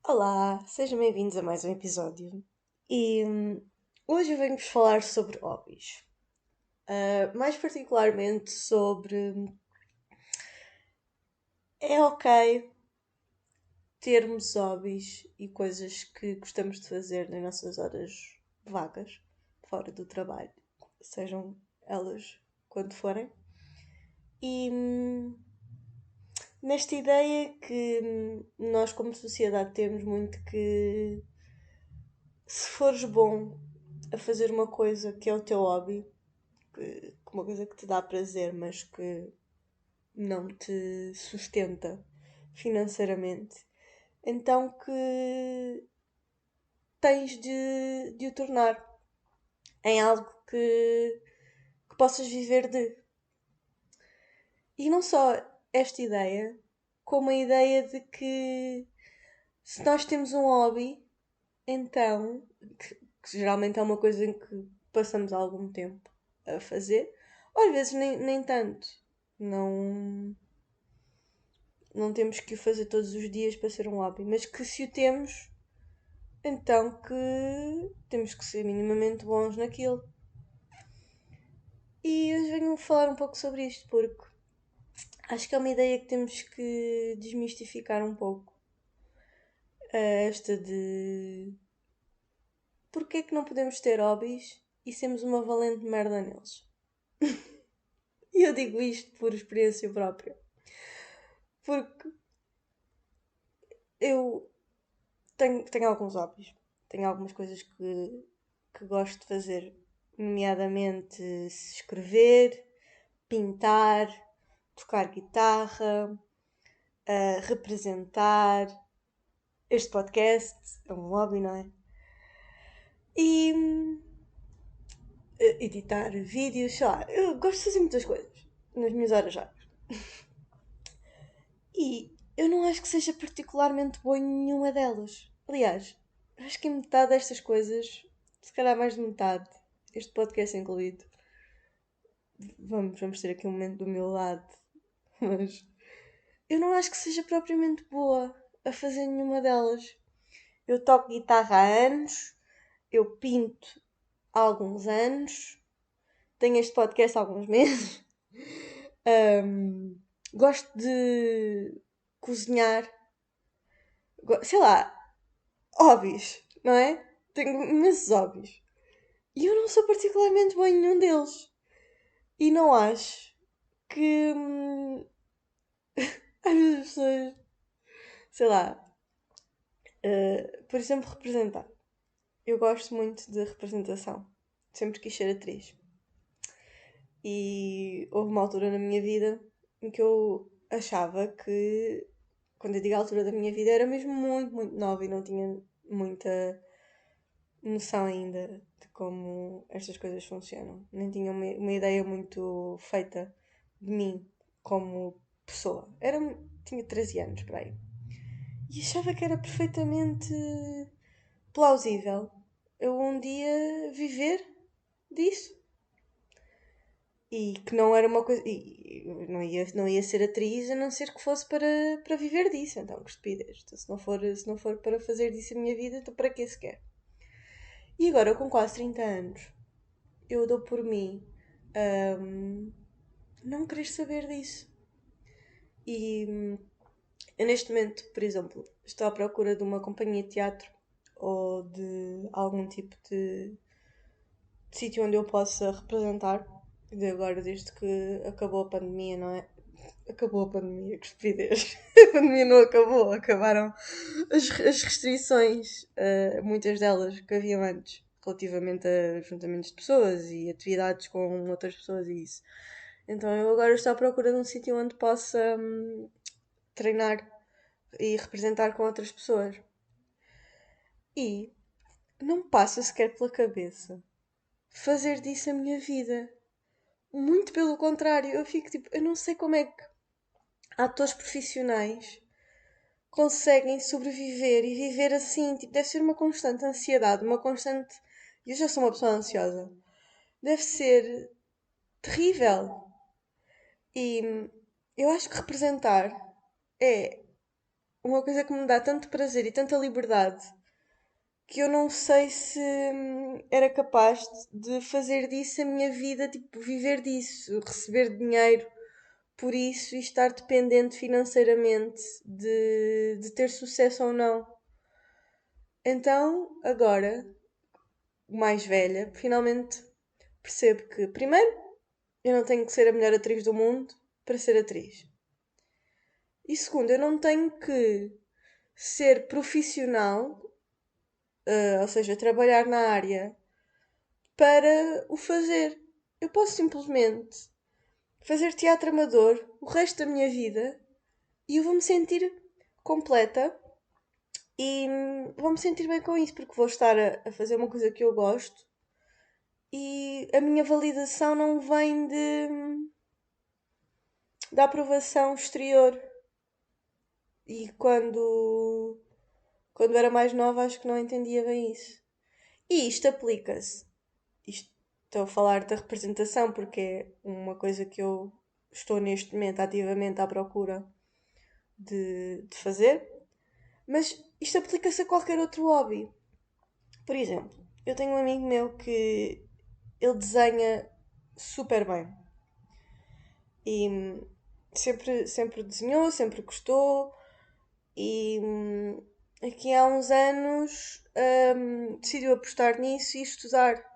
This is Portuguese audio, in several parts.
Olá, sejam bem-vindos a mais um episódio. E hoje eu venho-vos falar sobre hobbies. Mais particularmente sobre é ok termos hobbies e coisas que gostamos de fazer nas nossas horas vagas, fora do trabalho, sejam elas quando forem. E nesta ideia que nós como sociedade temos muito que se fores bom a fazer uma coisa que é o teu hobby, uma coisa que te dá prazer, mas que não te sustenta financeiramente, então que tens de o tornar em algo que possas viver de. E não só esta ideia, como a ideia de que se nós temos um hobby, então, que geralmente é uma coisa em que passamos algum tempo a fazer, ou às vezes nem tanto. Não, não temos que o fazer todos os dias para ser um hobby, mas que se o temos, então que temos que ser minimamente bons naquilo. E hoje venho falar um pouco sobre isto, porque acho que é uma ideia que temos que desmistificar um pouco. Esta de porque é que não podemos ter hobbies e sermos uma valente merda neles. E eu digo isto por experiência própria. Porque eu tenho alguns hobbies. Tenho algumas coisas que gosto de fazer. Nomeadamente escrever, pintar, tocar guitarra, representar. Este podcast é um hobby, não é? E editar vídeos, sei lá. Eu gosto de fazer muitas coisas nas minhas horas vagas. E eu não acho que seja particularmente boa em nenhuma delas. Aliás, acho que em metade destas coisas, se calhar mais de metade, este podcast incluído, vamos ter aqui um momento de humildade, mas eu não acho que seja propriamente boa a fazer nenhuma delas. Eu toco guitarra há anos, eu pinto há alguns anos, tenho este podcast há alguns meses, gosto de cozinhar, sei lá, hobbies, não é? Tenho imensos hobbies. E eu não sou particularmente boa em nenhum deles. E não acho que. Às vezes as pessoas. Sei lá. Por exemplo, representar. Eu gosto muito de representação. Sempre quis ser atriz. E houve uma altura na minha vida em que eu achava que. Quando eu digo a altura da minha vida, era mesmo muito, muito nova e não tinha muita noção ainda de como estas coisas funcionam. Nem tinha uma ideia muito feita de mim como pessoa. Tinha 13 anos, para aí. E achava que era perfeitamente plausível eu um dia viver disso. E que não era uma coisa. E não ia ser atriz a não ser que fosse para viver disso. Então, que estupidez. Então, se não for para fazer disso a minha vida, então para que sequer? E agora, com quase 30 anos, eu dou por mim não querer saber disso. E eu neste momento, por exemplo, estou à procura de uma companhia de teatro ou de algum tipo de sítio onde eu possa representar. De agora, desde que acabou a pandemia, não é? Acabou a pandemia, que estupidez. A pandemia não acabou, acabaram as restrições, muitas delas que haviam antes, relativamente a juntamentos de pessoas e atividades com outras pessoas e isso. Então eu agora estou à procura de um sítio onde possa treinar e representar com outras pessoas. E não passa sequer pela cabeça fazer disso a minha vida. Muito pelo contrário, eu fico tipo, eu não sei como é que atores profissionais conseguem sobreviver e viver assim. Tipo, deve ser uma constante ansiedade, uma constante. Eu já sou uma pessoa ansiosa. Deve ser terrível. E eu acho que representar é uma coisa que me dá tanto prazer e tanta liberdade que eu não sei se era capaz de fazer disso a minha vida, tipo, viver disso, receber dinheiro por isso e estar dependente financeiramente de ter sucesso ou não. Então, agora, mais velha, finalmente percebo que, primeiro, eu não tenho que ser a melhor atriz do mundo para ser atriz. E segundo, eu não tenho que ser profissional, ou seja, trabalhar na área para o fazer. Eu posso simplesmente fazer teatro amador o resto da minha vida e eu vou-me sentir completa e vou-me sentir bem com isso porque vou estar a fazer uma coisa que eu gosto e a minha validação não vem da aprovação exterior. E quando era mais nova acho que não entendia bem isso. E isto aplica-se. Estou a falar da representação porque é uma coisa que eu estou neste momento ativamente à procura de fazer. Mas isto aplica-se a qualquer outro hobby. Por exemplo, eu tenho um amigo meu que ele desenha super bem. E sempre desenhou, sempre gostou. E aqui há uns anos decidiu apostar nisso e estudar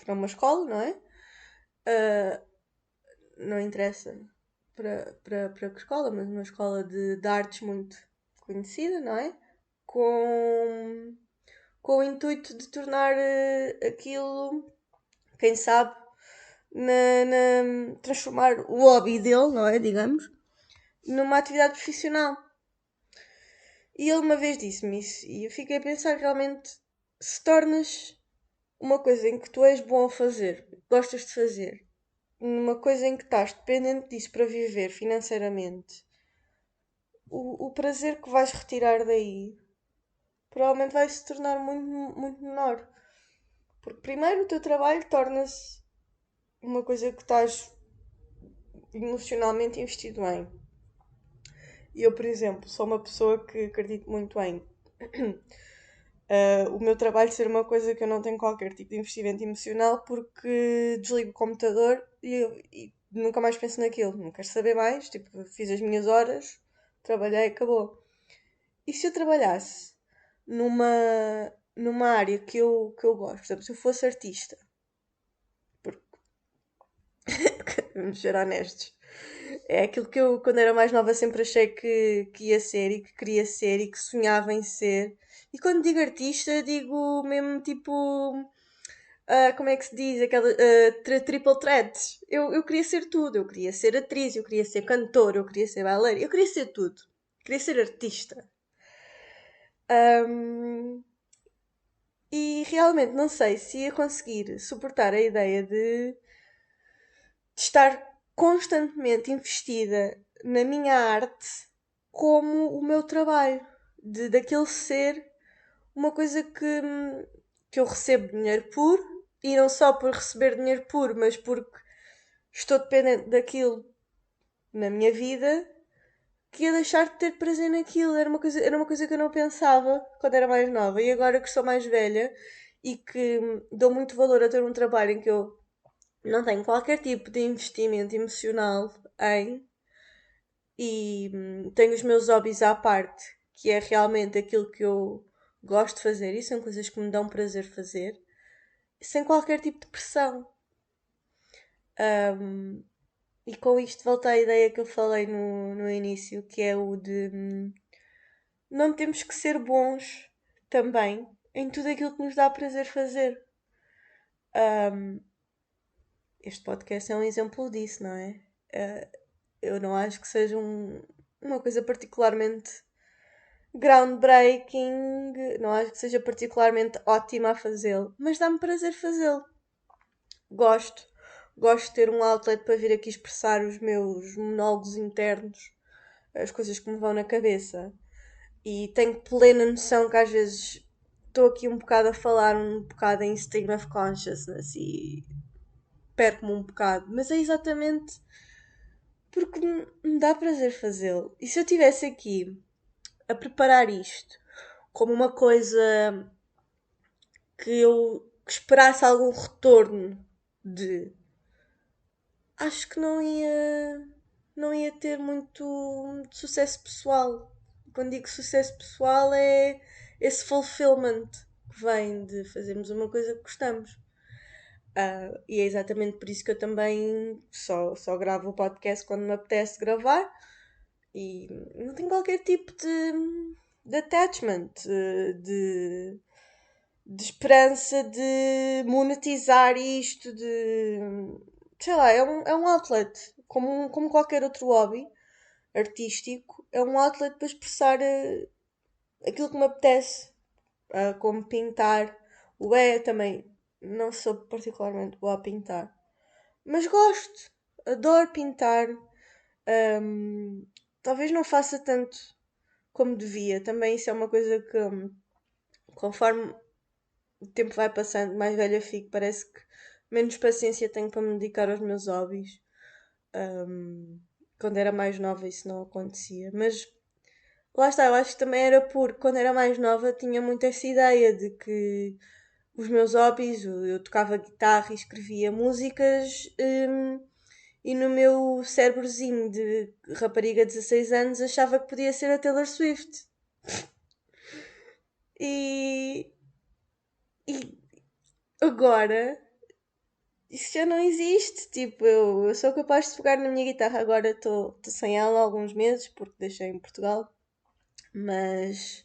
para uma escola, não é? Não interessa para que escola, mas uma escola de artes muito conhecida, não é? Com o intuito de tornar aquilo, quem sabe, transformar o hobby dele, não é? Digamos, numa atividade profissional. E ele uma vez disse-me isso e eu fiquei a pensar realmente se tornas uma coisa em que tu és bom a fazer, gostas de fazer, numa coisa em que estás dependente disso para viver financeiramente, o prazer que vais retirar daí provavelmente vai se tornar muito, muito menor. Porque primeiro o teu trabalho torna-se uma coisa que estás emocionalmente investido em. E eu, por exemplo, sou uma pessoa que acredito muito em o meu trabalho ser uma coisa que eu não tenho qualquer tipo de investimento emocional porque desligo o computador e nunca mais penso naquilo. Não quero saber mais. Tipo, fiz as minhas horas, trabalhei, acabou. E se eu trabalhasse numa área que eu gosto? Por exemplo, se eu fosse artista, porque vamos ser honestos, é aquilo que eu, quando era mais nova, sempre achei que ia ser e que queria ser e que sonhava em ser. E quando digo artista, digo mesmo tipo. Como é que se diz? Aquela triple threats. Eu queria ser tudo. Eu queria ser atriz, eu queria ser cantora, eu queria ser bailarina, eu queria ser tudo. Eu queria ser artista. E realmente não sei se ia conseguir suportar a ideia de estar constantemente investida na minha arte como o meu trabalho, daquele ser uma coisa que eu recebo dinheiro por, e não só por receber dinheiro por, mas porque estou dependente daquilo na minha vida, que ia deixar de ter prazer naquilo. Era uma coisa que eu não pensava quando era mais nova, e agora que estou mais velha e que dou muito valor a ter um trabalho em que eu não tenho qualquer tipo de investimento emocional e tenho os meus hobbies à parte, que é realmente aquilo que eu gosto de fazer e são coisas que me dão prazer fazer, sem qualquer tipo de pressão. E com isto volta à ideia que eu falei no início, que é o de não temos que ser bons também em tudo aquilo que nos dá prazer fazer. Este podcast é um exemplo disso, não é? Eu não acho que seja uma coisa particularmente groundbreaking, não acho que seja particularmente ótima a fazê-lo, mas dá-me prazer fazê-lo. Gosto. Gosto de ter um outlet para vir aqui expressar os meus monólogos internos, as coisas que me vão na cabeça. E tenho plena noção que às vezes estou aqui um bocado a falar um bocado em stream of consciousness e perco-me um bocado, mas é exatamente porque me dá prazer fazê-lo. E se eu estivesse aqui a preparar isto como uma coisa que esperasse algum retorno de, acho que não ia ter muito sucesso pessoal. Quando digo sucesso pessoal é esse fulfillment que vem de fazermos uma coisa que gostamos. E é exatamente por isso que eu também só gravo o podcast quando me apetece gravar e não tenho qualquer tipo de attachment, de esperança de monetizar isto, de sei lá, é um outlet, como qualquer outro hobby artístico, é um outlet para expressar aquilo que me apetece, como pintar. O é também não sou particularmente boa a pintar, mas gosto, adoro pintar. Hum, Talvez não faça tanto como devia. Também isso é uma coisa que, conforme o tempo vai passando, mais velha fico, parece que menos paciência tenho para me dedicar aos meus hobbies. Hum, Quando era mais nova isso não acontecia. Mas lá está, eu acho que também era porque quando era mais nova tinha muito essa ideia de que os meus hobbies, eu tocava guitarra e escrevia músicas, e no meu cérebrozinho de rapariga de 16 anos achava que podia ser a Taylor Swift. E, e agora isso já não existe. Tipo, eu sou capaz de pegar na minha guitarra. Agora estou sem ela há alguns meses porque deixei em Portugal, mas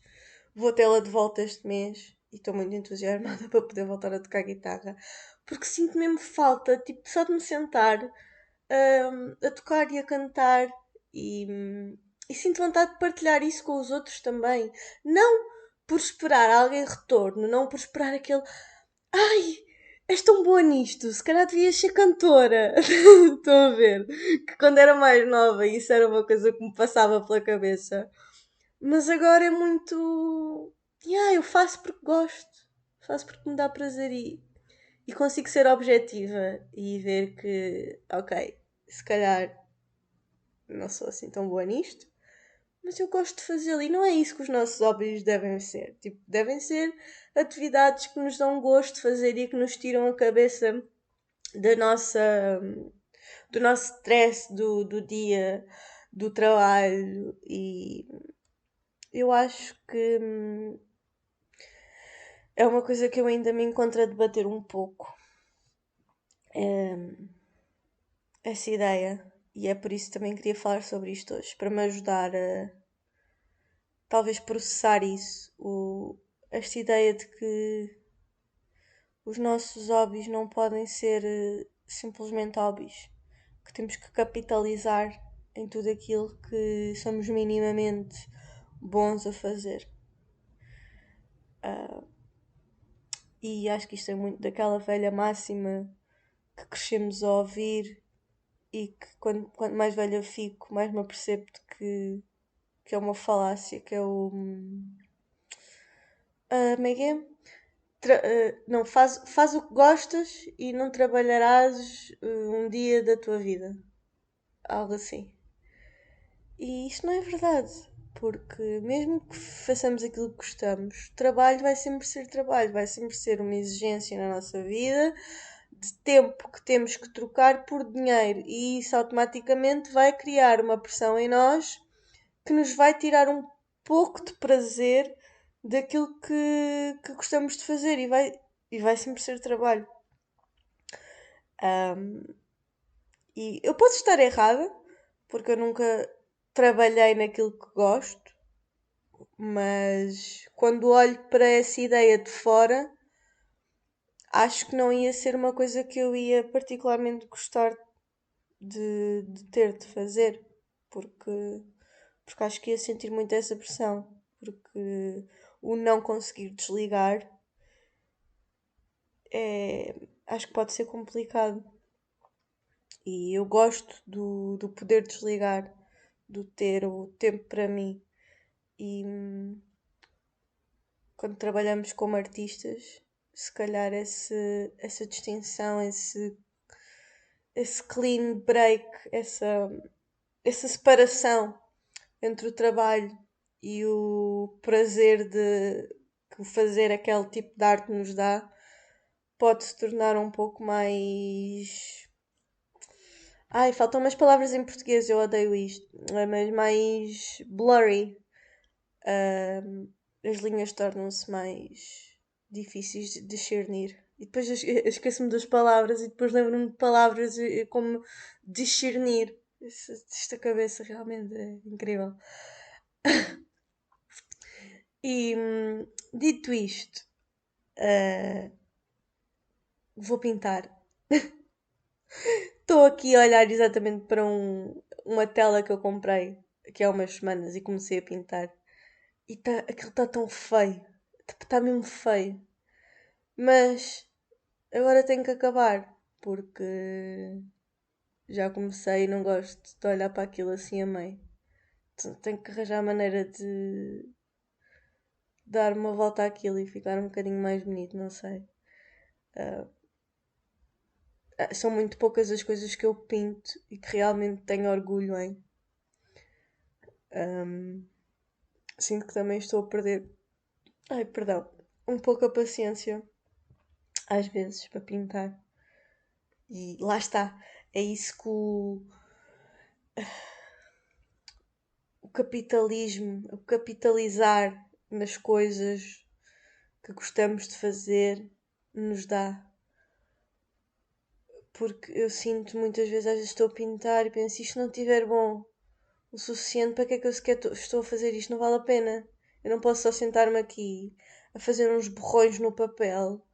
vou tê-la de volta este mês e estou muito entusiasmada para poder voltar a tocar guitarra porque sinto mesmo falta, tipo, só de me sentar, a tocar e a cantar e, e sinto vontade de partilhar isso com os outros também. Não por esperar alguém retorno, não por esperar aquele ai, és tão boa nisto, se calhar devias ser cantora. Estão a ver? Que quando era mais nova isso era uma coisa que me passava pela cabeça. Mas agora é muito. Yeah, eu faço porque gosto. Faço porque me dá prazer e consigo ser objetiva e ver que, ok, se calhar não sou assim tão boa nisto, mas eu gosto de fazê-lo e não é isso que os nossos hobbies devem ser. Tipo, devem ser atividades que nos dão gosto de fazer e que nos tiram a cabeça da nossa, do nosso stress do dia, do trabalho e eu acho que é uma coisa que eu ainda me encontro a debater um pouco. Essa ideia. E é por isso que também queria falar sobre isto hoje, para me ajudar a talvez processar isso. Esta ideia de que os nossos hobbies não podem ser simplesmente hobbies, que temos que capitalizar em tudo aquilo que somos minimamente bons a fazer. E acho que isto é muito daquela velha máxima que crescemos a ouvir e que quanto mais velha fico, mais me apercebo de que é uma falácia, que é o. Como é que é? Não, faz o que gostas e não trabalharás um dia da tua vida. Algo assim. E isto não é verdade, porque mesmo que façamos aquilo que gostamos, trabalho vai sempre ser trabalho, vai sempre ser uma exigência na nossa vida de tempo que temos que trocar por dinheiro e isso automaticamente vai criar uma pressão em nós que nos vai tirar um pouco de prazer daquilo que gostamos de fazer e vai sempre ser trabalho. E eu posso estar errada, porque eu nunca trabalhei naquilo que gosto, mas quando olho para essa ideia de fora, acho que não ia ser uma coisa que eu ia particularmente gostar de ter de fazer, porque, porque acho que ia sentir muito essa pressão, porque o não conseguir desligar acho que pode ser complicado. E eu gosto do poder desligar, do ter o tempo para mim. E quando trabalhamos como artistas, se calhar essa distinção, esse clean break, essa separação entre o trabalho e o prazer de que fazer aquele tipo de arte nos dá pode se tornar um pouco mais. Ai, faltam umas palavras em português, eu odeio isto, mas mais blurry. As linhas tornam-se mais difíceis de discernir. E depois esqueço-me das palavras e depois lembro-me de palavras como discernir. Esta cabeça realmente é incrível. E dito isto, ah, vou pintar. Estou aqui a olhar exatamente para uma tela que eu comprei aqui há umas semanas e comecei a pintar. E aquilo está tão feio. Está mesmo feio. Mas agora tenho que acabar. Porque já comecei e não gosto de olhar para aquilo assim a meio. Tenho que arranjar maneira de dar uma volta àquilo e ficar um bocadinho mais bonito, não sei. São muito poucas as coisas que eu pinto e que realmente tenho orgulho em. Sinto que também estou a perder, ai, perdão, um pouco a paciência, às vezes, para pintar. E lá está, é isso que o capitalismo, o capitalizar nas coisas que gostamos de fazer, nos dá. Porque eu sinto muitas vezes, às vezes estou a pintar e penso, se isto não estiver bom o suficiente, para que é que eu sequer estou a fazer isto? Não vale a pena. Eu não posso só sentar-me aqui a fazer uns borrões no papel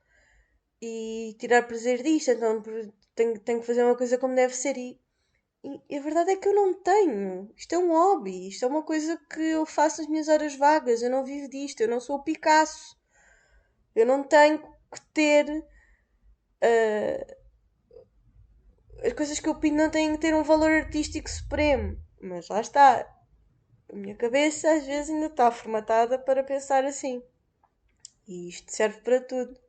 e tirar prazer disto, então tenho que fazer uma coisa como deve ser. E a verdade é que eu não tenho. Isto é um hobby, isto é uma coisa que eu faço nas minhas horas vagas. Eu não vivo disto, eu não sou o Picasso. Eu não tenho que ter. As coisas que eu pinto não têm que ter um valor artístico supremo. Mas lá está. A minha cabeça às vezes ainda está formatada para pensar assim. E isto serve para tudo.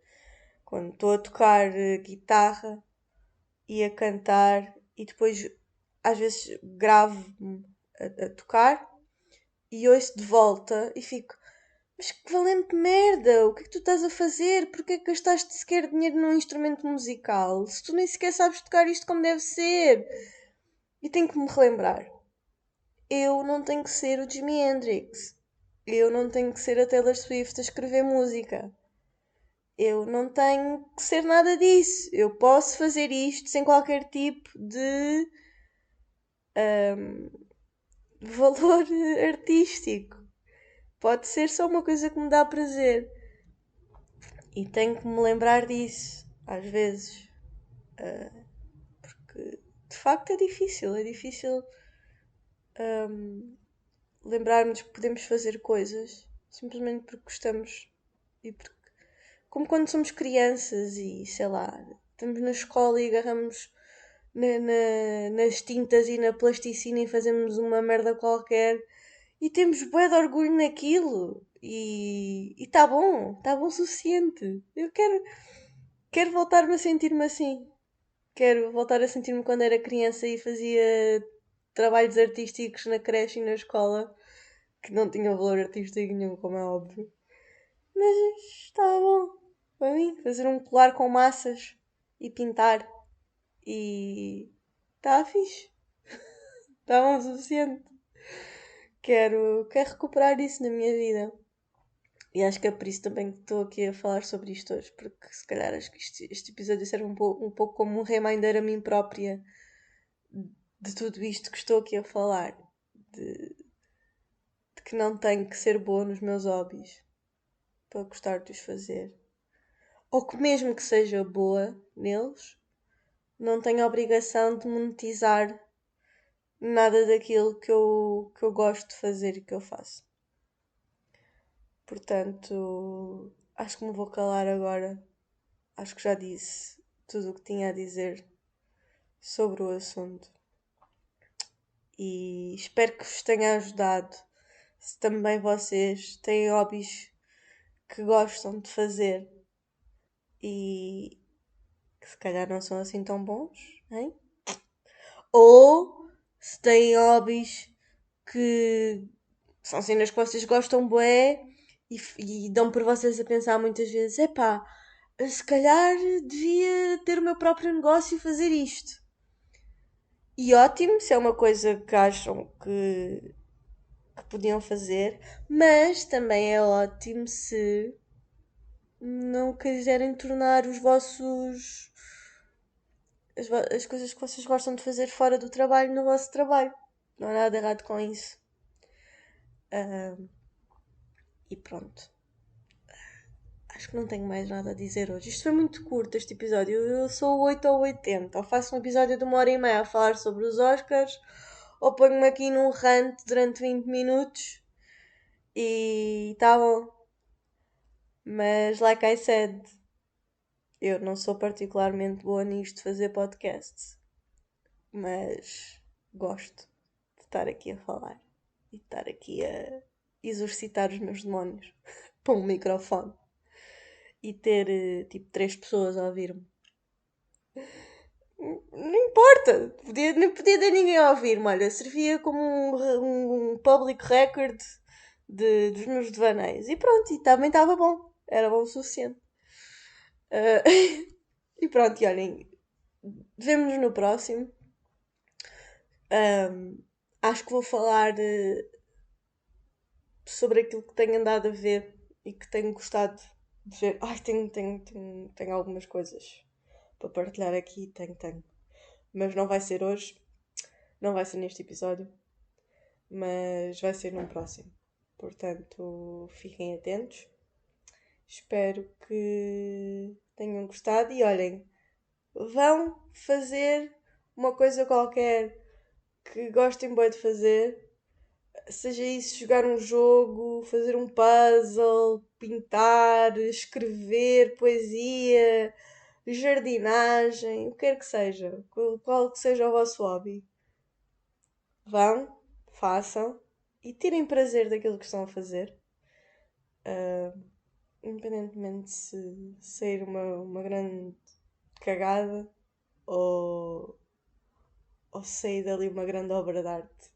Quando estou a tocar guitarra e a cantar e depois às vezes gravo-me a tocar e ouço de volta e fico, mas que valente merda, o que é que tu estás a fazer? Porquê é que gastaste sequer dinheiro num instrumento musical? Se tu nem sequer sabes tocar isto como deve ser. E tenho que me relembrar. Eu não tenho que ser o Jimi Hendrix. Eu não tenho que ser a Taylor Swift a escrever música. Eu não tenho que ser nada disso. Eu posso fazer isto sem qualquer tipo de valor artístico. Pode ser só uma coisa que me dá prazer. E tenho que me lembrar disso, às vezes. Porque de facto é difícil. É difícil lembrarmos que podemos fazer coisas simplesmente porque gostamos e porque. Como quando somos crianças e sei lá, estamos na escola e agarramos nas tintas e na plasticina e fazemos uma merda qualquer e temos bué de orgulho naquilo e está bom o suficiente. Eu quero voltar-me a sentir-me assim. Quero voltar a sentir-me quando era criança e fazia trabalhos artísticos na creche e na escola que não tinham valor artístico nenhum, como é óbvio. Mas estava bom para mim fazer um colar com massas e pintar e está fixe, está bom o suficiente. Quero recuperar isso na minha vida. E acho que é por isso também que estou aqui a falar sobre isto hoje, porque se calhar acho que este episódio serve um pouco como um reminder a mim própria de tudo isto que estou aqui a falar, de, de que não tenho que ser boa nos meus hobbies para gostar de os fazer. Ou que mesmo que seja boa neles, não tenho a obrigação de monetizar nada daquilo que eu gosto de fazer e que eu faço. Portanto, acho que me vou calar agora. Acho que já disse tudo o que tinha a dizer sobre o assunto. E espero que vos tenha ajudado. Se também vocês têm hobbies que gostam de fazer e que se calhar não são assim tão bons, hein? Ou se têm hobbies que são cenas que vocês gostam bué e dão por vocês a pensar muitas vezes, epá, se calhar devia ter o meu próprio negócio e fazer isto. E ótimo, se é uma coisa que acham que podiam fazer, mas também é ótimo se não quiserem tornar os vossos as coisas que vocês gostam de fazer fora do trabalho no vosso trabalho. Não há nada errado com isso. Ah, e pronto. Acho que não tenho mais nada a dizer hoje. Isto foi muito curto, este episódio. Eu sou 8 ou 80. Ou faço um episódio de 1 hora e meia a falar sobre os Oscars, ou ponho-me aqui num rant durante 20 minutos e tá bom. Mas, like I said, eu não sou particularmente boa nisto de fazer podcasts. Mas gosto de estar aqui a falar e de estar aqui a exorcitar os meus demónios para um microfone e ter tipo 3 pessoas a ouvir-me. Não importa, não podia ter ninguém a ouvir-me. Olha, servia como um public record dos meus devaneios. E pronto, e também estava bom. Era bom o suficiente. Ah, e pronto, e olhem, vemo-nos no próximo. Acho que vou falar sobre aquilo que tenho andado a ver e que tenho gostado de ver. Ai, tenho algumas coisas para partilhar aqui. Tenho. Mas não vai ser hoje. Não vai ser neste episódio. Mas vai ser num próximo. Portanto, fiquem atentos. Espero que tenham gostado e olhem, vão fazer uma coisa qualquer que gostem bem de fazer. Seja isso jogar um jogo, fazer um puzzle, pintar, escrever poesia, jardinagem, o que quer que seja, qual que seja o vosso hobby. Vão, façam e tirem prazer daquilo que estão a fazer. Independentemente se sair uma grande cagada ou, ou sair dali uma grande obra de arte.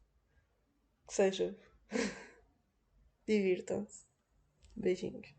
Que seja. Divirtam-se. Beijinhos.